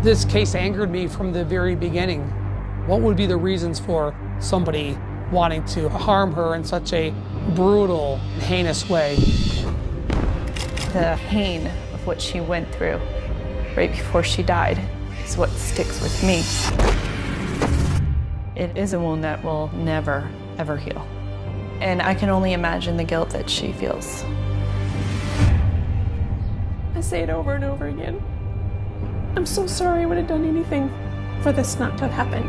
This case angered me from the very beginning. What would be the reasons for somebody wanting to harm her in such a brutal, heinous way? The pain of what she went through right before she died is what sticks with me. It is a wound that will never, ever heal. And I can only imagine the guilt that she feels. I say it over and over again. I'm so sorry I would have done anything for this not to have happened.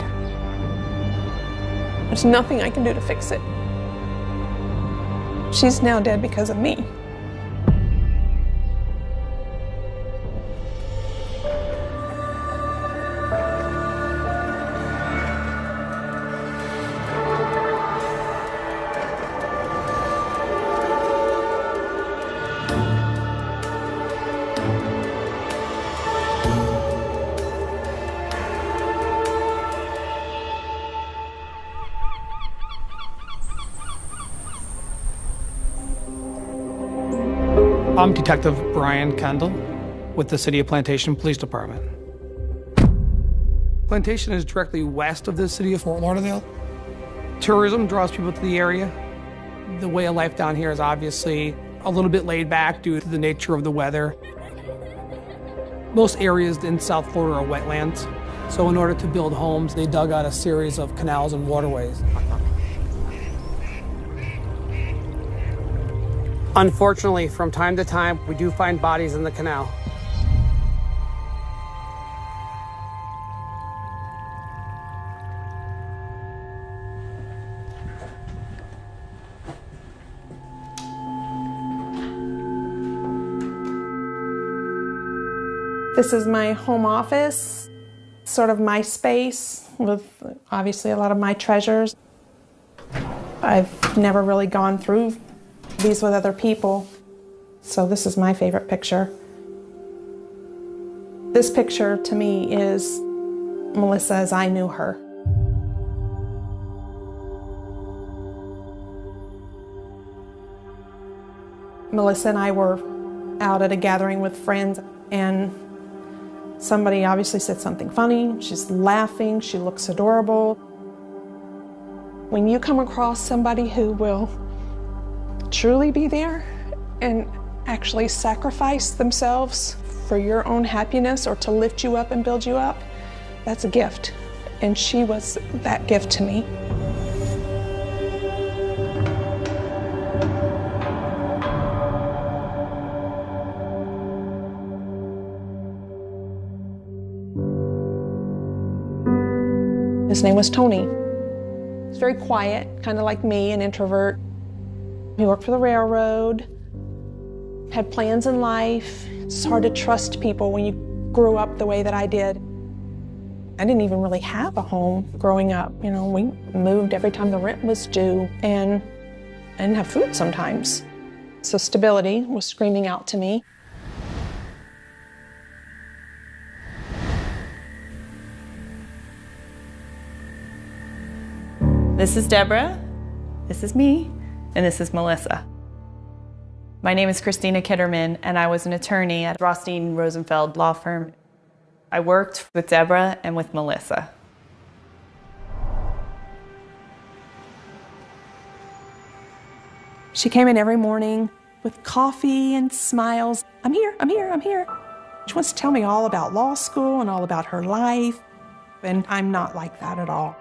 There's nothing I can do to fix it. She's now dead because of me. I'm Detective Brian Kendall with the City of Plantation Police Department. Plantation is directly west of the city of Fort Lauderdale. Tourism draws people to the area. The way of life down here is obviously a little bit laid back due to the nature of the weather. Most areas in South Florida are wetlands, so in order to build homes, they dug out a series of canals and waterways. Unfortunately, from time to time, we do find bodies in the canal. This is my home office, sort of my space with obviously a lot of my treasures. I've never really gone through these with other people, so this is my favorite picture. This picture to me is Melissa as I knew her. Melissa and I were out at a gathering with friends, and somebody obviously said something funny. She's laughing, she looks adorable. When you come across somebody who will truly be there and actually sacrifice themselves for your own happiness or to lift you up and build you up, that's a gift. And she was that gift to me. His name was Tony. He was very quiet, kind of like me, an introvert. He worked for the railroad, had plans in life. It's hard to trust people when you grew up the way that I did. I didn't even really have a home growing up. You know, we moved every time the rent was due, and I didn't have food sometimes. So stability was screaming out to me. This is Deborah, this is me, and this is Melissa. My name is Christina Kitterman, and I was an attorney at Rothstein Rosenfeld law firm. I worked with Deborah and with Melissa. She came in every morning with coffee and smiles. I'm here, I'm here, I'm here. She wants to tell me all about law school and all about her life, and I'm not like that at all.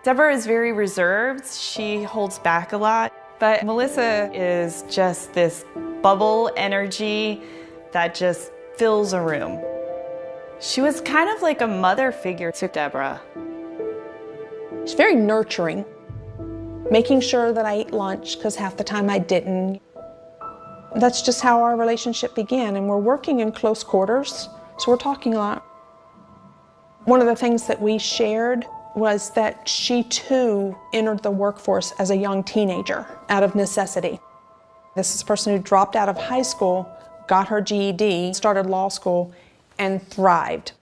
Deborah is very reserved. She holds back a lot, but Melissa is just this bubble energy that just fills a room. She was kind of like a mother figure to Deborah. She's very nurturing, making sure that I ate lunch because half the time I didn't. That's just how our relationship began, and we're working in close quarters, so we're talking a lot. One of the things that we shared was that she too entered the workforce as a young teenager out of necessity. This is a person who dropped out of high school, got her GED, started law school, and thrived.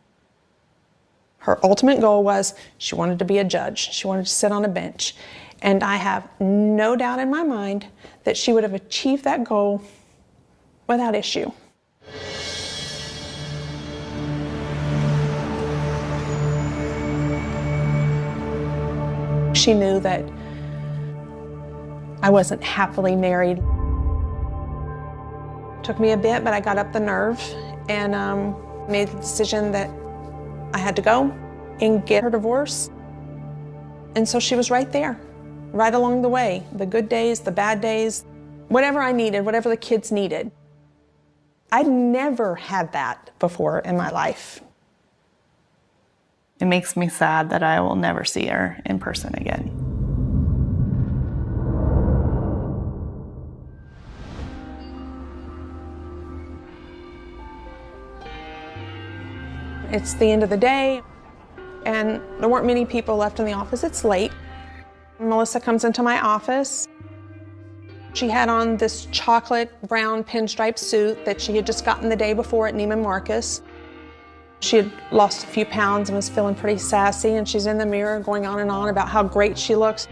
Her ultimate goal was she wanted to be a judge. She wanted to sit on a bench. And I have no doubt in my mind that she would have achieved that goal without issue. She knew that I wasn't happily married. Took me a bit, but I got up the nerve and made the decision that I had to go and get her divorce. And so she was right there, right along the way. The good days, the bad days, whatever I needed, whatever the kids needed. I'd never had that before in my life. It makes me sad that I will never see her in person again. It's the end of the day, and there weren't many people left in the office. It's late. Melissa comes into my office. She had on this chocolate brown pinstripe suit that she had just gotten the day before at Neiman Marcus. She had lost a few pounds and was feeling pretty sassy, and she's in the mirror going on and on about how great she looks.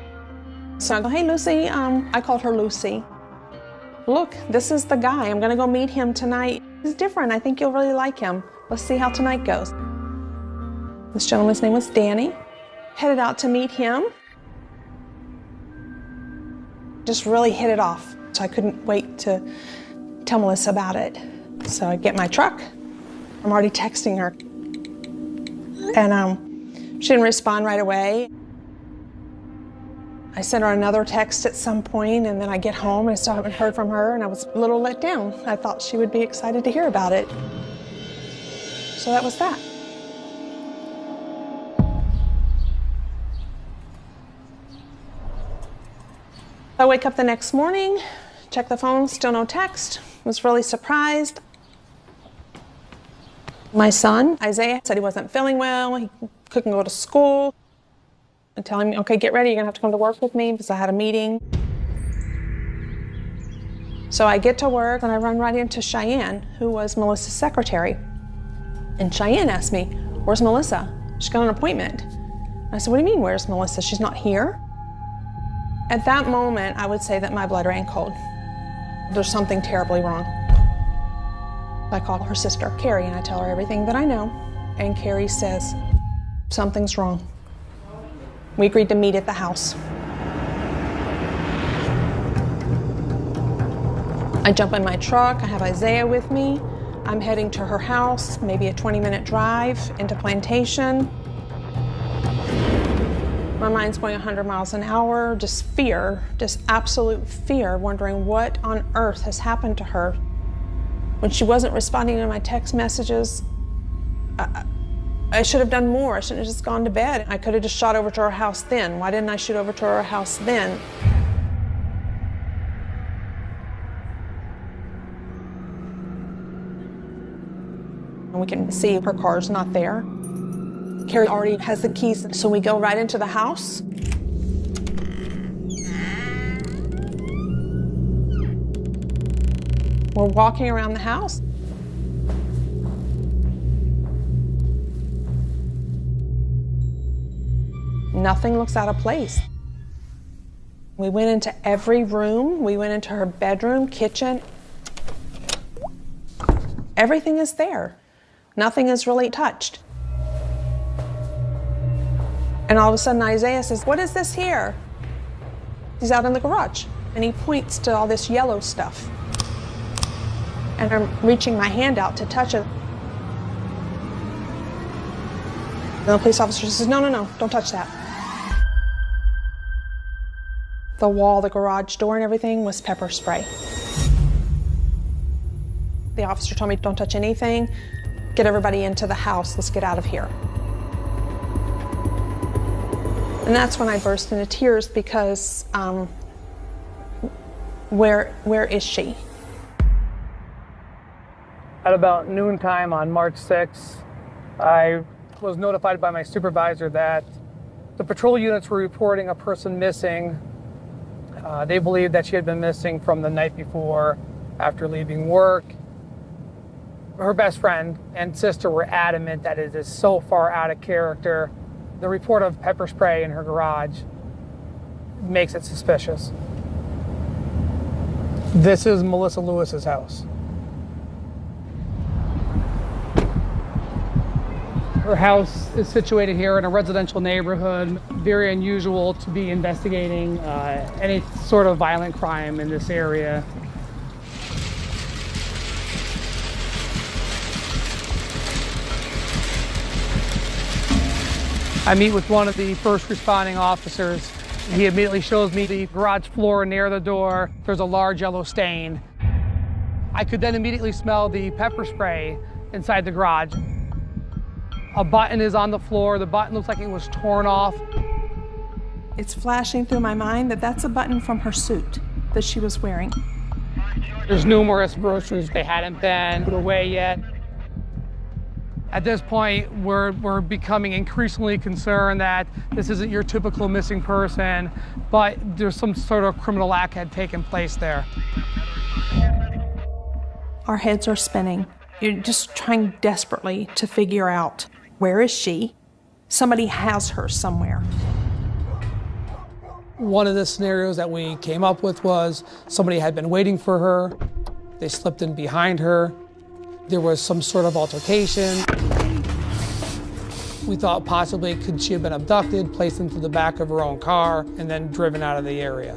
So I go, hey, Lucy, I called her Lucy. Look, this is the guy. I'm gonna go meet him tonight. He's different. I think you'll really like him. Let's see how tonight goes. This gentleman's name was Danny. Headed out to meet him. Just really hit it off. So I couldn't wait to tell Melissa about it. So I get my truck. I'm already texting her. And she didn't respond right away. I sent her another text at some point, and then I get home and I still haven't heard from her, and I was a little let down. I thought she would be excited to hear about it. So that was that. I wake up the next morning, check the phone, still no text. Was really surprised. My son, Isaiah, said he wasn't feeling well. He couldn't go to school. I'm telling him, okay, get ready. You're gonna have to come to work with me because I had a meeting. So I get to work and I run right into Cheyenne, who was Melissa's secretary. And Cheyenne asked me, where's Melissa? She's got an appointment. I said, what do you mean, where's Melissa? She's not here? At that moment, I would say that my blood ran cold. There's something terribly wrong. I call her sister, Carrie, and I tell her everything that I know. And Carrie says, something's wrong. We agreed to meet at the house. I jump in my truck, I have Isaiah with me. I'm heading to her house, maybe a 20-minute drive into Plantation. My mind's going 100 miles an hour, just fear, just absolute fear, wondering what on earth has happened to her. When she wasn't responding to my text messages, I should have done more. I shouldn't have just gone to bed. I could have just shot over to her house then. Why didn't I shoot over to her house then? And we can see her car's not there. Carrie already has the keys, so we go right into the house. We're walking around the house. Nothing looks out of place. We went into every room. We went into her bedroom, kitchen. Everything is there. Nothing is really touched. And all of a sudden Isaiah says, what is this here? He's out in the garage. And he points to all this yellow stuff. And I'm reaching my hand out to touch it. And the police officer says, no, no, no, don't touch that. The wall, the garage door and everything was pepper spray. The officer told me, don't touch anything. Get everybody into the house. Let's get out of here. And that's when I burst into tears because where is she? At about noontime on March 6th, I was notified by my supervisor that the patrol units were reporting a person missing. They believed that she had been missing from the night before after leaving work. Her best friend and sister were adamant that it is so far out of character. The report of pepper spray in her garage makes it suspicious. This is Melissa Lewis's house. Her house is situated here in a residential neighborhood. Very unusual to be investigating any sort of violent crime in this area. I meet with one of the first responding officers. He immediately shows me the garage floor near the door. There's a large yellow stain. I could then immediately smell the pepper spray inside the garage. A button is on the floor. The button looks like it was torn off. It's flashing through my mind that that's a button from her suit that she was wearing. There's numerous groceries. They hadn't been put away yet. At this point, we're becoming increasingly concerned that this isn't your typical missing person, but there's some sort of criminal act had taken place there. Our heads are spinning. You're just trying desperately to figure out, where is she? Somebody has her somewhere. One of the scenarios that we came up with was somebody had been waiting for her. They slipped in behind her. There was some sort of altercation. We thought possibly could she have been abducted, placed into the back of her own car, and then driven out of the area.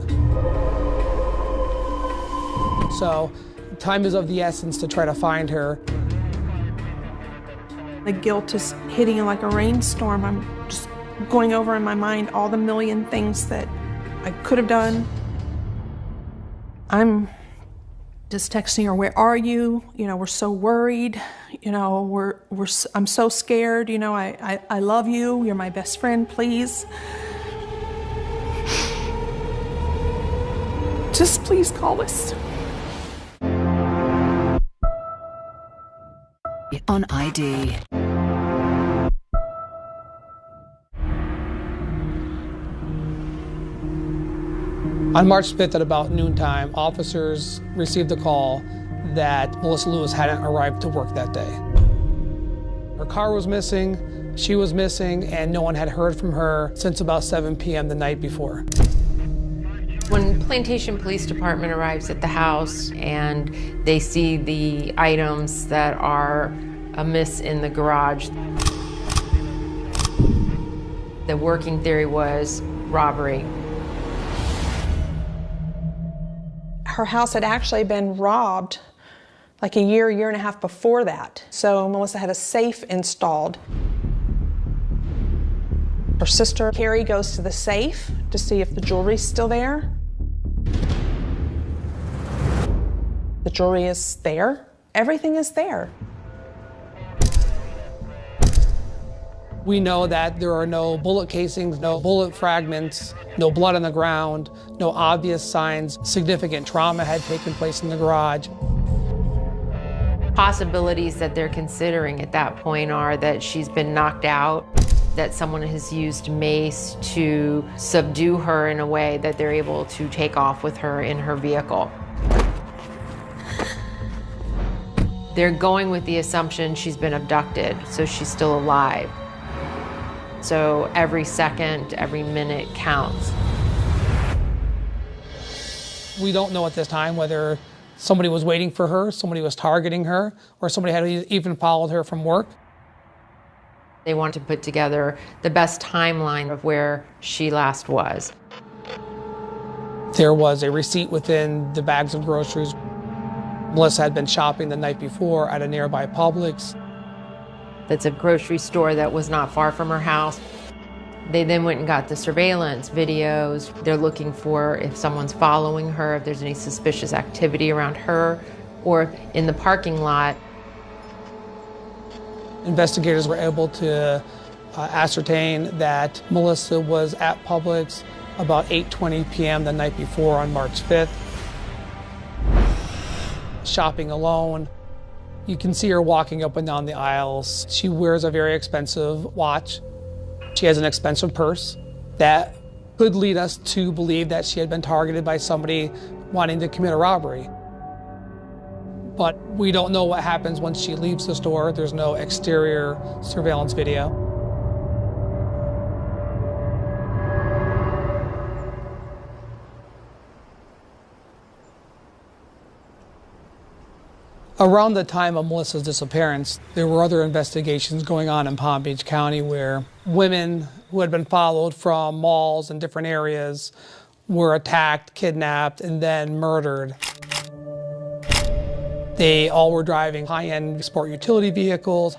So time is of the essence to try to find her. The guilt is hitting like a rainstorm. I'm just going over in my mind all the million things that I could have done. I'm just texting her, where are you? You know, we're so worried. You know, I'm so scared. You know, I love you. You're my best friend, please. Just please call us. On ID. On March 5th at about noontime, officers received a call that Melissa Lewis hadn't arrived to work that day. Her car was missing, she was missing, and no one had heard from her since about 7 p.m. the night before. When Plantation Police Department arrives at the house and they see the items that are amiss in the garage, the working theory was robbery. Her house had actually been robbed like a year and a half before that. So Melissa had a safe installed. Her sister, Carrie, goes to the safe to see if the jewelry's still there. The jewelry is there. Everything is there. We know that there are no bullet casings, no bullet fragments, no blood on the ground, no obvious signs significant trauma had taken place in the garage. Possibilities that they're considering at that point are that she's been knocked out, that someone has used mace to subdue her in a way that they're able to take off with her in her vehicle. They're going with the assumption she's been abducted, so she's still alive. So every second, every minute counts. We don't know at this time whether somebody was waiting for her, somebody was targeting her, or somebody had even followed her from work. They want to put together the best timeline of where she last was. There was a receipt within the bags of groceries. Melissa had been shopping the night before at a nearby Publix. That's a grocery store that was not far from her house. They then went and got the surveillance videos. They're looking for if someone's following her, if there's any suspicious activity around her, or in the parking lot. Investigators were able to ascertain that Melissa was at Publix about 8:20 p.m. the night before on March 5th, shopping alone. You can see her walking up and down the aisles. She wears a very expensive watch. She has an expensive purse. That could lead us to believe that she had been targeted by somebody wanting to commit a robbery. But we don't know what happens once she leaves the store. There's no exterior surveillance video. Around the time of Melissa's disappearance, there were other investigations going on in Palm Beach County where women who had been followed from malls and different areas were attacked, kidnapped, and then murdered. They all were driving high-end sport utility vehicles.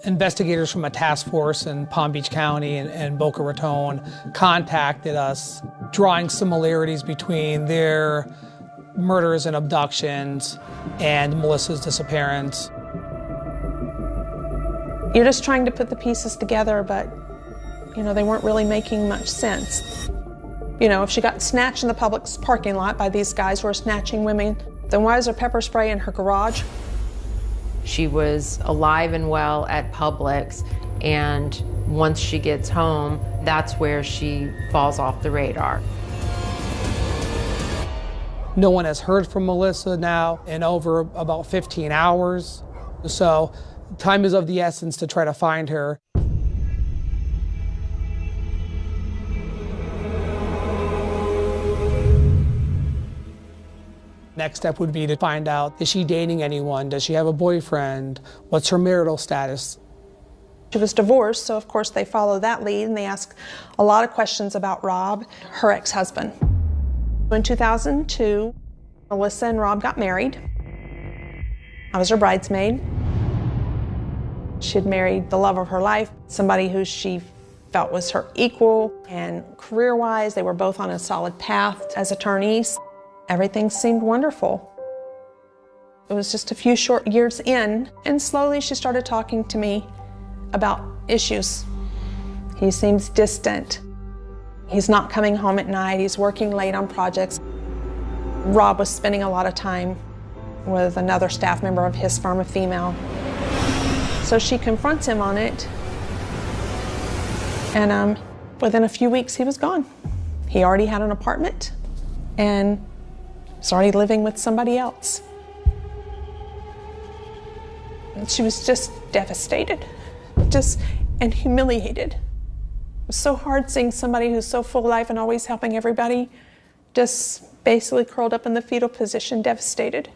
Investigators from a task force in Palm Beach County and Boca Raton contacted us, drawing similarities between their murders and abductions and Melissa's disappearance. You're just trying to put the pieces together, but, they weren't really making much sense. If she got snatched in the public parking lot by these guys who are snatching women, then why is there pepper spray in her garage? She was alive and well at Publix, and once she gets home, that's where she falls off the radar. No one has heard from Melissa now in over about 15 hours. So time is of the essence to try to find her. Next step would be to find out, is she dating anyone? Does she have a boyfriend? What's her marital status? She was divorced, so of course they follow that lead and they ask a lot of questions about Rob, her ex-husband. In 2002, Melissa and Rob got married. I was her bridesmaid. She had married the love of her life, somebody who she felt was her equal, and career-wise, they were both on a solid path as attorneys. Everything seemed wonderful. It was just a few short years in, and slowly she started talking to me about issues. He seems distant. He's not coming home at night. He's working late on projects. Rob was spending a lot of time with another staff member of his firm, a female. So she confronts him on it, and within a few weeks he was gone. He already had an apartment and was already living with somebody else. And she was just devastated, and humiliated. It was so hard seeing somebody who's so full of life and always helping everybody, just basically curled up in the fetal position, devastated.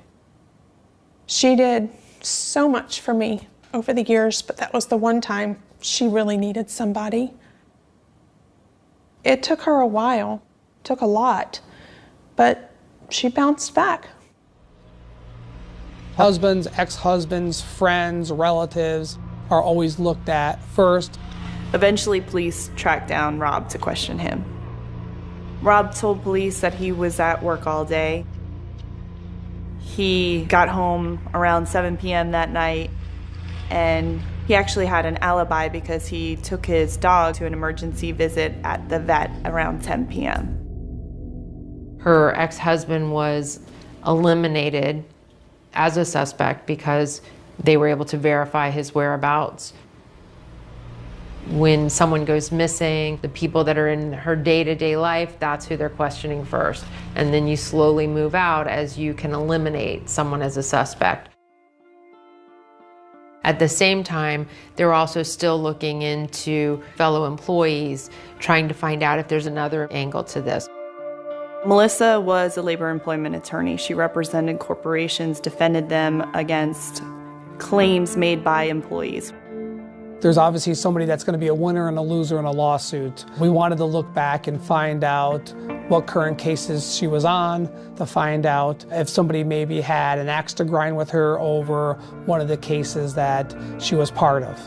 She did so much for me over the years, but that was the one time she really needed somebody. It took her a while, took a lot, but she bounced back. Husbands, ex-husbands, friends, relatives are always looked at first. Eventually, police tracked down Rob to question him. Rob told police that he was at work all day. He got home around 7 p.m. that night, and he actually had an alibi because he took his dog to an emergency visit at the vet around 10 p.m. Her ex-husband was eliminated as a suspect because they were able to verify his whereabouts. When someone goes missing, the people that are in her day-to-day life, that's who they're questioning first. And then you slowly move out as you can eliminate someone as a suspect. At the same time, they're also still looking into fellow employees, trying to find out if there's another angle to this. Melissa was a labor employment attorney. She represented corporations, defended them against claims made by employees. There's obviously somebody that's going to be a winner and a loser in a lawsuit. We wanted to look back and find out what current cases she was on, to find out if somebody maybe had an axe to grind with her over one of the cases that she was part of.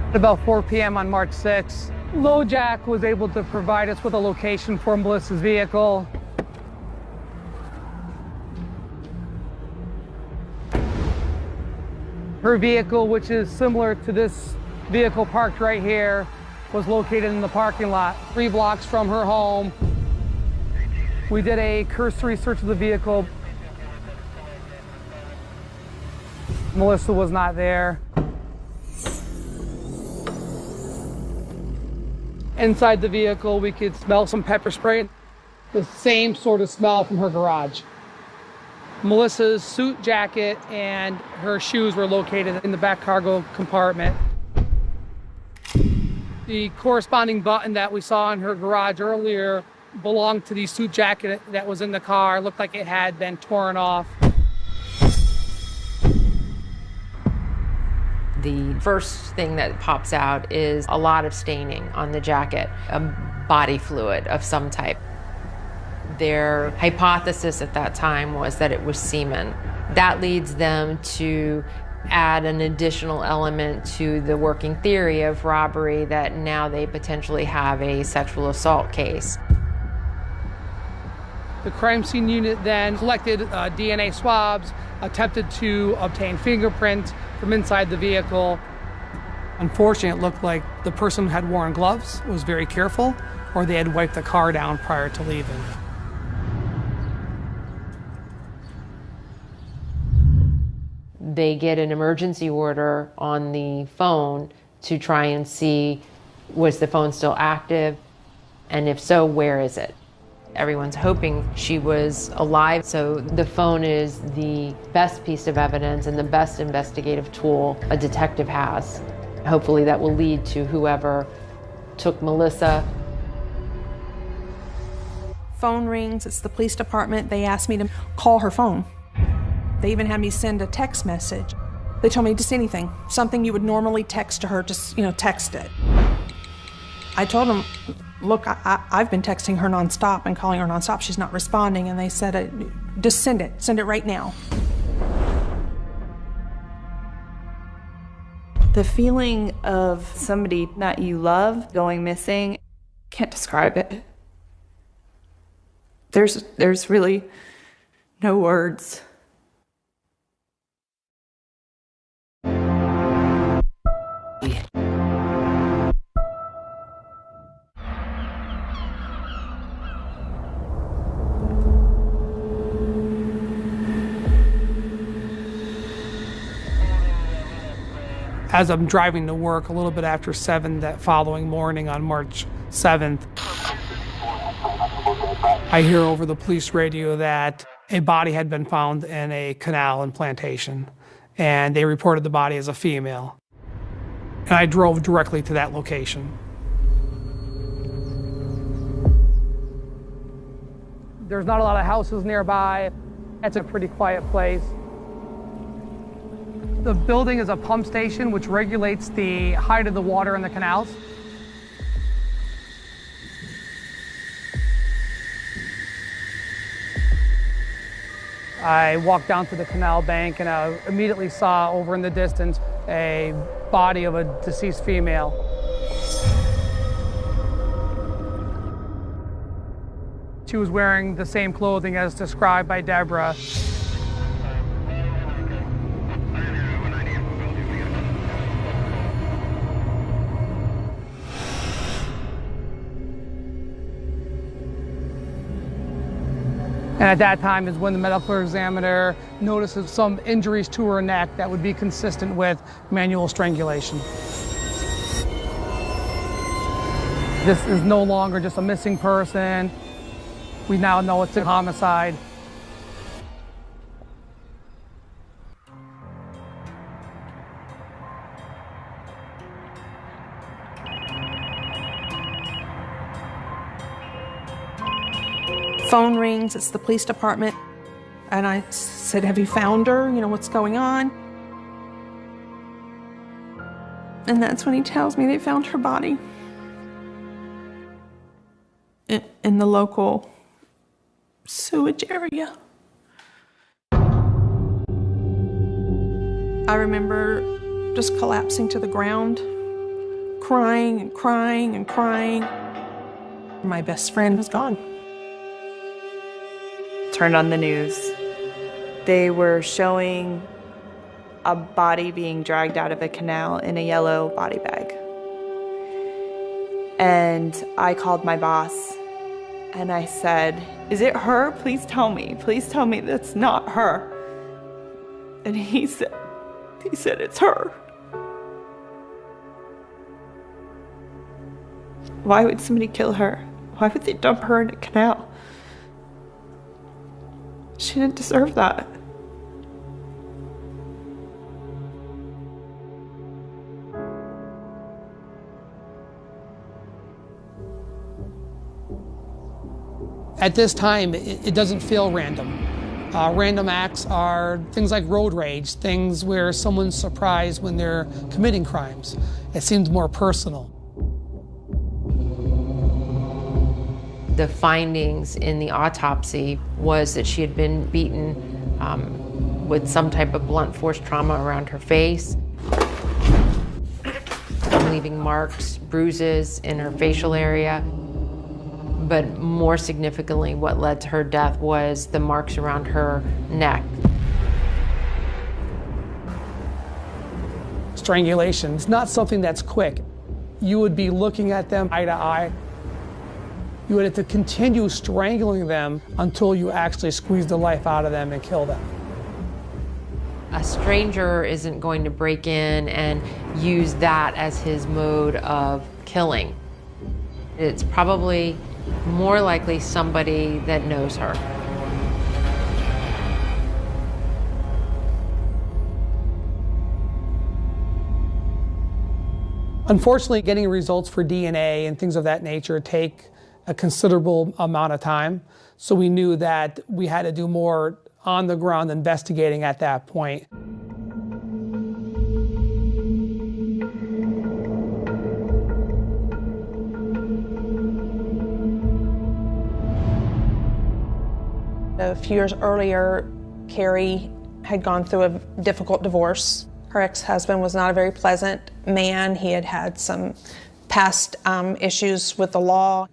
At about 4 p.m. on March 6th, LoJack was able to provide us with a location for Melissa's vehicle. Her vehicle, which is similar to this vehicle parked right here, was located in the parking lot 3 blocks from her home. We did a cursory search of the vehicle. Melissa was not there. Inside the vehicle, we could smell some pepper spray, the same sort of smell from her garage. Melissa's suit jacket and her shoes were located in the back cargo compartment. The corresponding button that we saw in her garage earlier belonged to the suit jacket that was in the car. It looked like it had been torn off. The first thing that pops out is a lot of staining on the jacket, a body fluid of some type. Their hypothesis at that time was that it was semen. That leads them to add an additional element to the working theory of robbery, that now they potentially have a sexual assault case. The crime scene unit then collected DNA swabs, attempted to obtain fingerprints from inside the vehicle. Unfortunately, it looked like the person had worn gloves, was very careful, or they had wiped the car down prior to leaving. They get an emergency order on the phone to try and see, was the phone still active? And if so, where is it? Everyone's hoping she was alive, so the phone is the best piece of evidence and the best investigative tool a detective has. Hopefully that will lead to whoever took Melissa. Phone rings, it's the police department. They asked me to call her phone. They even had me send a text message. They told me just anything, something you would normally text to her, just, text it. I told them, look, I've been texting her nonstop and calling her nonstop. She's not responding. And they said, just send it right now. The feeling of somebody that you love going missing, can't describe it. There's really no words. As I'm driving to work a little bit after 7 that following morning on March 7th, I hear over the police radio that a body had been found in a canal and plantation, and they reported the body as a female. And I drove directly to that location. There's not a lot of houses nearby. It's a pretty quiet place. The building is a pump station which regulates the height of the water in the canals. I walked down to the canal bank and I immediately saw over in the distance a body of a deceased female. She was wearing the same clothing as described by Deborah. And at that time is when the medical examiner notices some injuries to her neck that would be consistent with manual strangulation. This is no longer just a missing person. We now know it's a homicide. Phone rings, it's the police department. And I said, have you found her? What's going on? And that's when he tells me they found her body in the local sewage area. I remember just collapsing to the ground, crying and crying and crying. My best friend was gone. Turned on the news. They were showing a body being dragged out of a canal in a yellow body bag. And I called my boss and I said, is it her? Please tell me. Please tell me that's not her. And he said it's her. Why would somebody kill her? Why would they dump her in a canal? She didn't deserve that. At this time, it doesn't feel random. Random acts are things like road rage, things where someone's surprised when they're committing crimes. It seems more personal. The findings in the autopsy was that she had been beaten with some type of blunt force trauma around her face, leaving marks, bruises in her facial area. But more significantly, what led to her death was the marks around her neck. Strangulation is not something that's quick. You would be looking at them eye to eye. You would have to continue strangling them until you actually squeeze the life out of them and kill them. A stranger isn't going to break in and use that as his mode of killing. It's probably more likely somebody that knows her. Unfortunately, getting results for DNA and things of that nature take a considerable amount of time. So we knew that we had to do more on the ground investigating at that point. A few years earlier, Carrie had gone through a difficult divorce. Her ex-husband was not a very pleasant man. He had had some past issues with the law.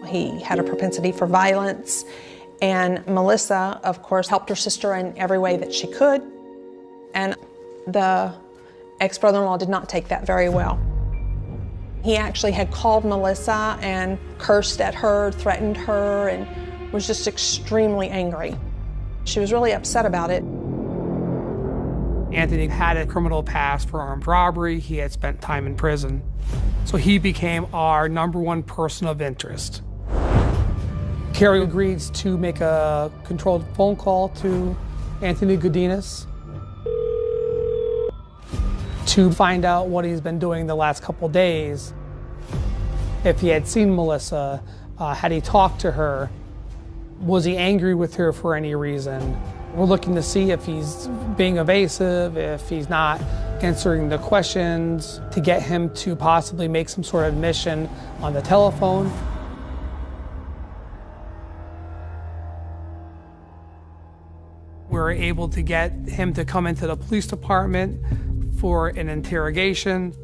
He had a propensity for violence, and Melissa, of course, helped her sister in every way that she could. And the ex-brother-in-law did not take that very well. He actually had called Melissa and cursed at her, threatened her, and was just extremely angry. She was really upset about it. Anthony had a criminal past for armed robbery. He had spent time in prison. So he became our #1 person of interest. Carrie agreed to make a controlled phone call to Anthony Godinez to find out what he's been doing the last couple days. If he had seen Melissa, had he talked to her, was he angry with her for any reason? We're looking to see if he's being evasive, if he's not answering the questions, to get him to possibly make some sort of admission on the telephone. We were able to get him to come into the police department for an interrogation.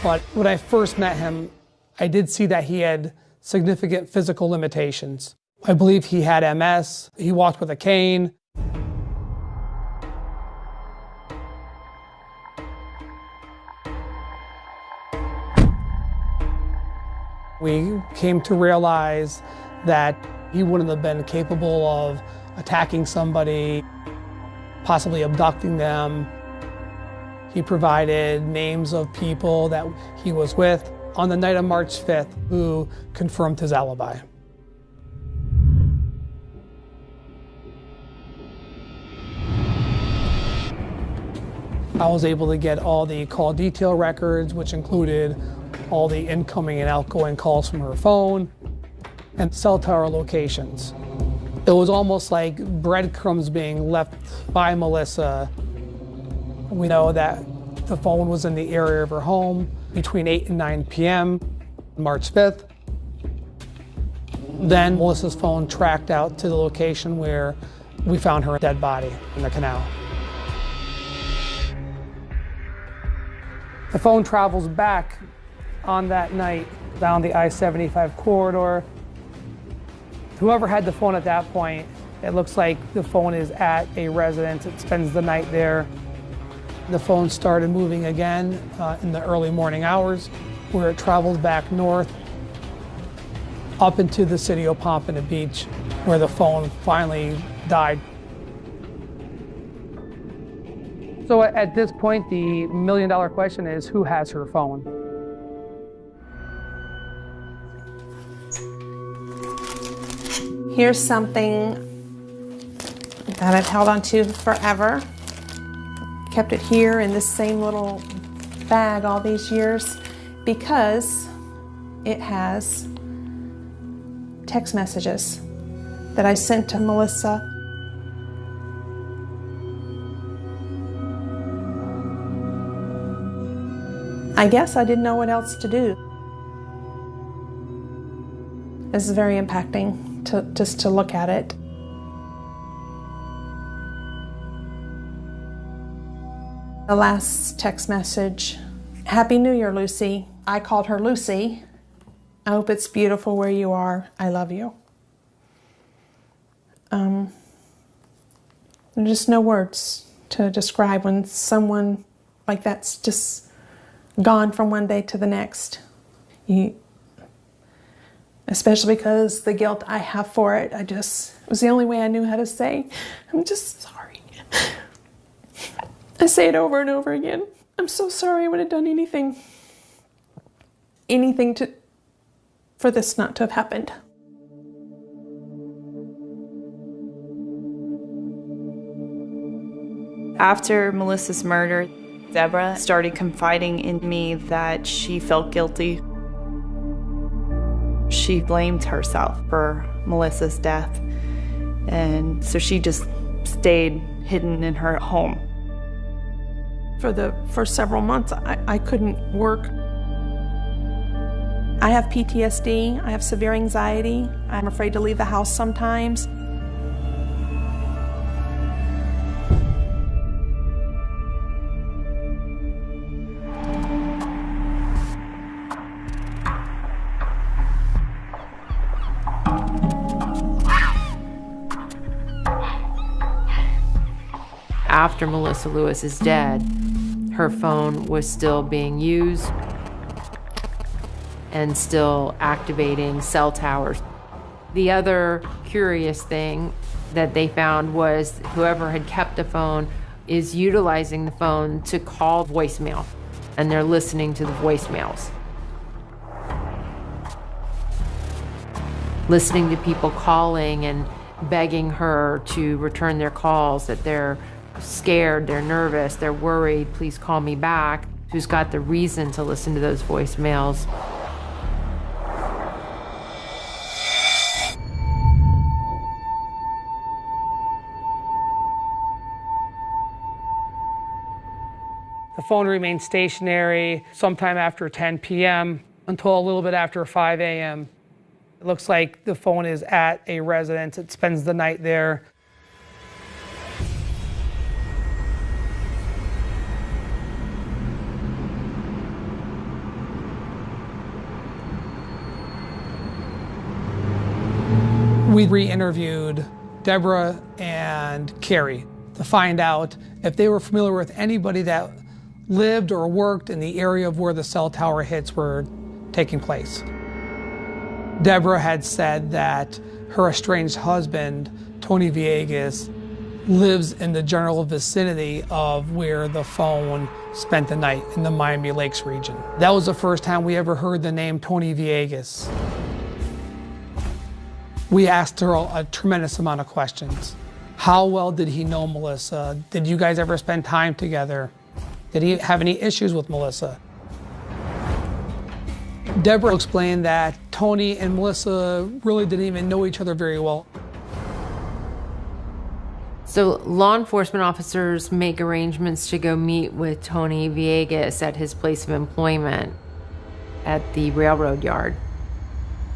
But when I first met him, I did see that he had significant physical limitations. I believe he had MS, he walked with a cane. We came to realize that he wouldn't have been capable of attacking somebody, possibly abducting them. He provided names of people that he was with on the night of March 5th who confirmed his alibi. I was able to get all the call detail records, which included all the incoming and outgoing calls from her phone and cell tower locations. It was almost like breadcrumbs being left by Melissa. We know that the phone was in the area of her home between 8 and 9 p.m. March 5th. Then Melissa's phone tracked out to the location where we found her dead body in the canal. The phone travels back on that night down the I-75 corridor. Whoever had the phone at that point, it looks like the phone is at a residence. It spends the night there. The phone started moving again in the early morning hours, where it traveled back north. up into the city of Pompano Beach, where the phone finally died. So at this point, the million-dollar question is, who has her phone? Here's something that I've held on to forever. Kept it here in this same little bag all these years because it has text messages that I sent to Melissa. I guess I didn't know what else to do. This is very impacting just to look at it. The last text message, Happy New Year, Lucy. I called her Lucy. I hope it's beautiful where you are. I love you. There's just no words to describe when someone like that's just gone from one day to the next. Especially because the guilt I have for it, it was the only way I knew how to say, I'm just sorry. I say it over and over again. I'm so sorry I would have done anything for this not to have happened. After Melissa's murder, Deborah started confiding in me that she felt guilty. She blamed herself for Melissa's death, and so she just stayed hidden in her home. For several months, I couldn't work. I have PTSD, I have severe anxiety. I'm afraid to leave the house sometimes. After Melissa Lewis is dead, her phone was still being used and still activating cell towers. The other curious thing that they found was whoever had kept the phone is utilizing the phone to call voicemail, and they're listening to the voicemails. Listening to people calling and begging her to return their calls, that they're scared, they're nervous, they're worried, please call me back. Who's got the reason to listen to those voicemails? The phone remained stationary sometime after 10 p.m. until a little bit after 5 a.m. It looks like the phone is at a residence. It spends the night there. We re-interviewed Deborah and Carrie to find out if they were familiar with anybody that lived or worked in the area of where the cell tower hits were taking place. Deborah had said that her estranged husband, Tony Villegas, lives in the general vicinity of where the phone spent the night in the Miami Lakes region. That was the first time we ever heard the name Tony Villegas. We asked her a tremendous amount of questions. How well did he know Melissa? Did you guys ever spend time together? Did he have any issues with Melissa? Deborah explained that Tony and Melissa really didn't even know each other very well. So law enforcement officers make arrangements to go meet with Tony Villegas at his place of employment at the railroad yard.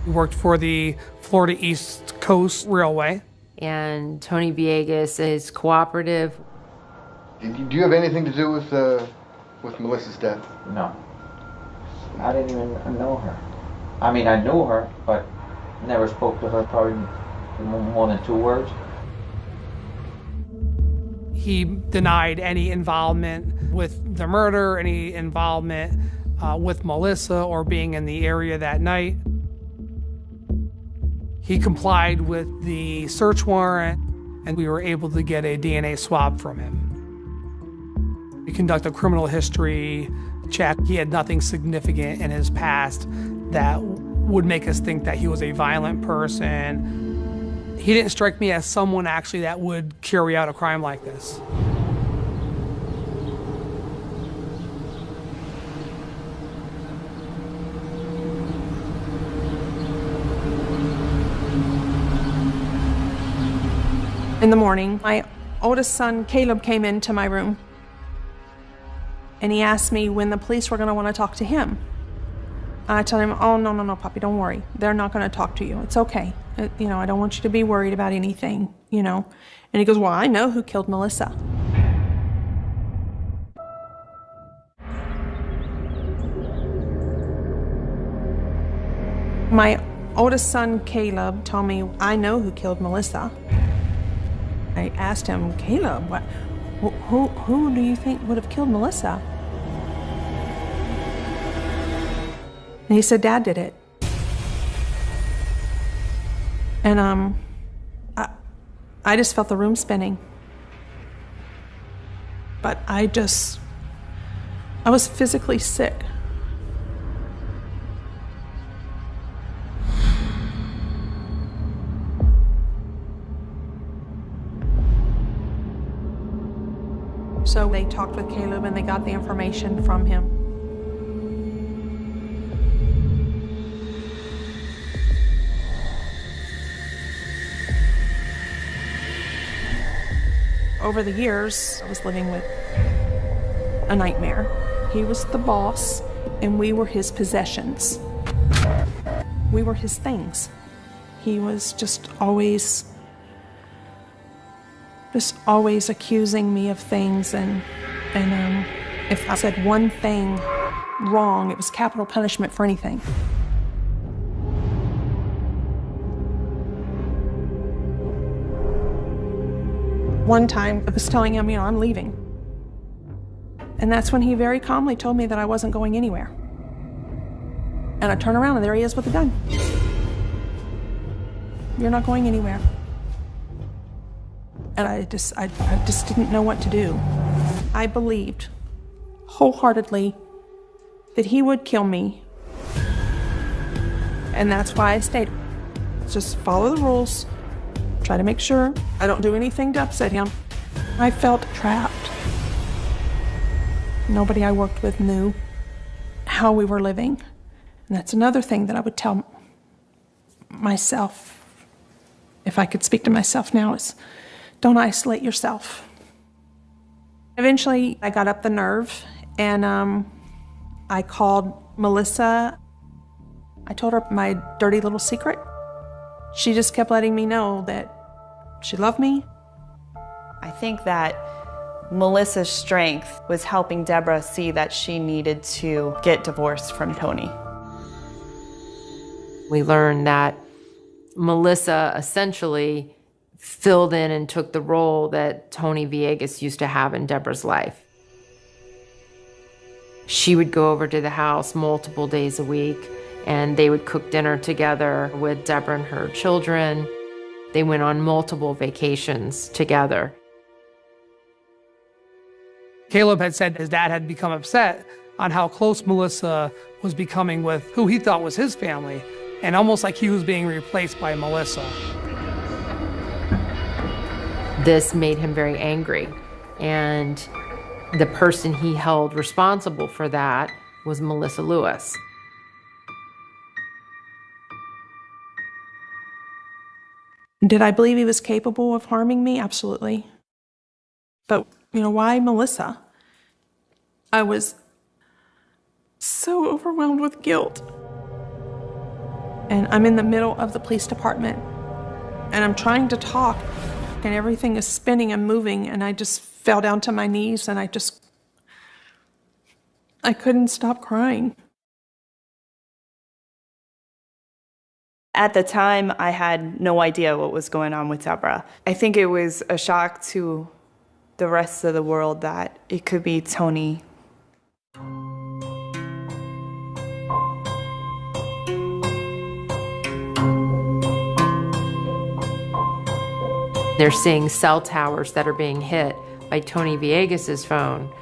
He worked for the Florida East Coast Railway. And Tony Villegas is cooperative. Do you have anything to do with Melissa's death? No. I didn't even know her. I mean, I knew her, but never spoke to her, probably more than 2 words. He denied any involvement with the murder, any involvement with Melissa or being in the area that night. He complied with the search warrant, and we were able to get a DNA swab from him. We conducted a criminal history check. He had nothing significant in his past that would make us think that he was a violent person. He didn't strike me as someone actually that would carry out a crime like this. In the morning, my oldest son, Caleb, came into my room. And he asked me when the police were going to want to talk to him. I told him, oh, no, Poppy, don't worry. They're not going to talk to you. It's okay. I don't want you to be worried about anything, And he goes, well, I know who killed Melissa. My oldest son, Caleb, told me, I know who killed Melissa. I asked him, Caleb, who do you think would have killed Melissa? And he said, Dad did it. And I just felt the room spinning. But I was physically sick. So they talked with Caleb and they got the information from him. Over the years, I was living with a nightmare. He was the boss and we were his possessions. We were his things. He was just always accusing me of things, and if I said one thing wrong, it was capital punishment for anything. One time, I was telling him, I'm leaving. And that's when he very calmly told me that I wasn't going anywhere. And I turn around and there he is with a gun. You're not going anywhere. And I just didn't know what to do. I believed wholeheartedly that he would kill me. And that's why I stayed. Just follow the rules. Try to make sure I don't do anything to upset him. I felt trapped. Nobody I worked with knew how we were living. And that's another thing that I would tell myself, if I could speak to myself now, is don't isolate yourself. Eventually, I got up the nerve and I called Melissa. I told her my dirty little secret. She just kept letting me know that she loved me. I think that Melissa's strength was helping Deborah see that she needed to get divorced from Tony. We learned that Melissa essentially filled in and took the role that Tony Villegas used to have in Deborah's life. She would go over to the house multiple days a week, and they would cook dinner together with Deborah and her children. They went on multiple vacations together. Caleb had said his dad had become upset on how close Melissa was becoming with who he thought was his family, and almost like he was being replaced by Melissa. This made him very angry, and the person he held responsible for that was Melissa Lewis. Did I believe he was capable of harming me? Absolutely. But, why Melissa? I was so overwhelmed with guilt. And I'm in the middle of the police department, and I'm trying to talk, and everything is spinning and moving, and I just fell down to my knees, and I couldn't stop crying. At the time, I had no idea what was going on with Deborah. I think it was a shock to the rest of the world that it could be Tony. They're seeing cell towers that are being hit by Tony Villegas's phone,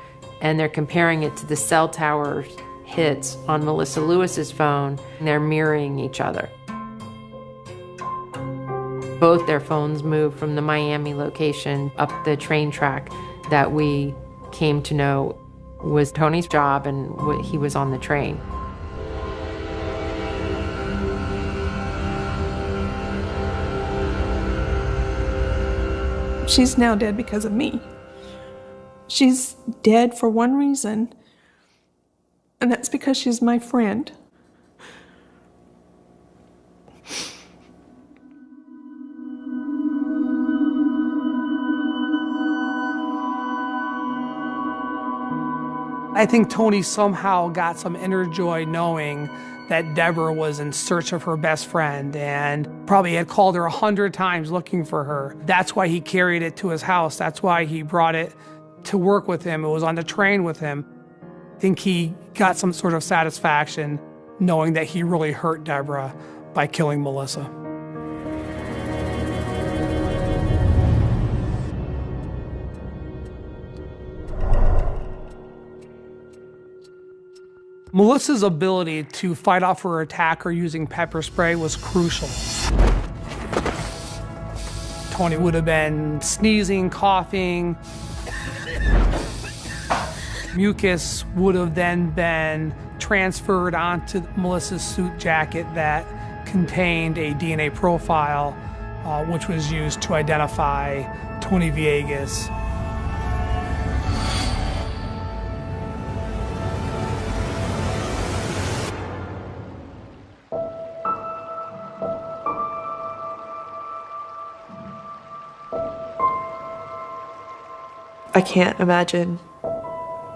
and they're comparing it to the cell towers hits on Melissa Lewis's phone, and they're mirroring each other. Both their phones moved from the Miami location up the train track that we came to know was Tony's job, and he was on the train. She's now dead because of me. She's dead for one reason, and that's because she's my friend. I think Tony somehow got some inner joy knowing that Deborah was in search of her best friend and probably had called her 100 times looking for her. That's why he carried it to his house. That's why he brought it to work with him. It was on the train with him. I think he got some sort of satisfaction knowing that he really hurt Deborah by killing Melissa. Melissa's ability to fight off her attacker using pepper spray was crucial. Tony would have been sneezing, coughing. Mucus would have then been transferred onto Melissa's suit jacket that contained a DNA profile, which was used to identify Tony Villegas. I can't imagine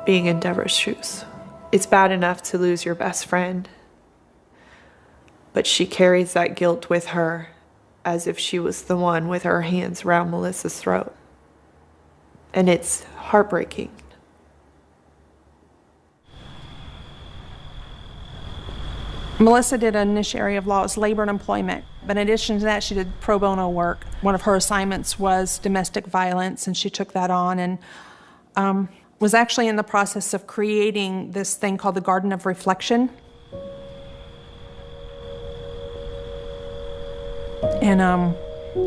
being in Deborah's shoes. It's bad enough to lose your best friend, but she carries that guilt with her as if she was the one with her hands around Melissa's throat. And it's heartbreaking. Melissa did a niche area of law, it was labor and employment. But in addition to that, she did pro bono work. One of her assignments was domestic violence, and she took that on and was actually in the process of creating this thing called the Garden of Reflection. And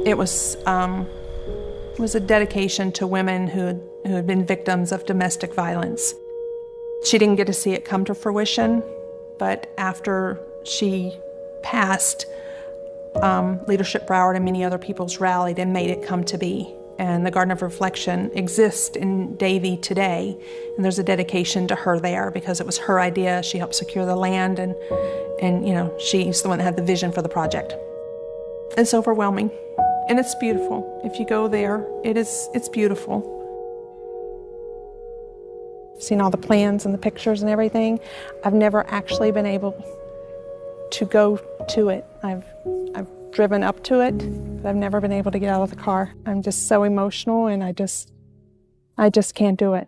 it was a dedication to women who had been victims of domestic violence. She didn't get to see it come to fruition, but after she passed, Leadership Broward and many other people's rallied and made it come to be. And the Garden of Reflection exists in Davie today, and there's a dedication to her there because it was her idea. She helped secure the land, and you know, she's the one that had the vision for the project. It's overwhelming, and it's beautiful. If you go there, it's beautiful. Seen all the plans and the pictures and everything. I've never actually been able to go to it. I've driven up to it, but I've never been able to get out of the car. I'm just so emotional, and I just can't do it.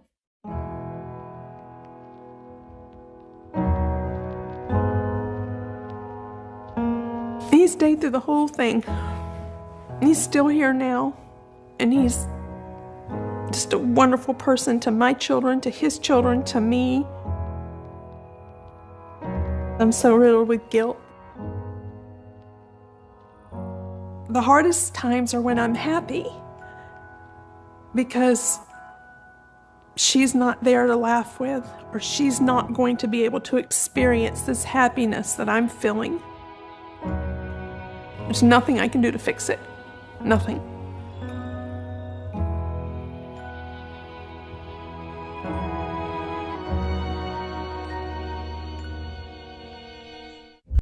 He stayed through the whole thing. He's still here now, and he's just a wonderful person to my children, to his children, to me. I'm so riddled with guilt. The hardest times are when I'm happy, because she's not there to laugh with, or she's not going to be able to experience this happiness that I'm feeling. There's nothing I can do to fix it. Nothing.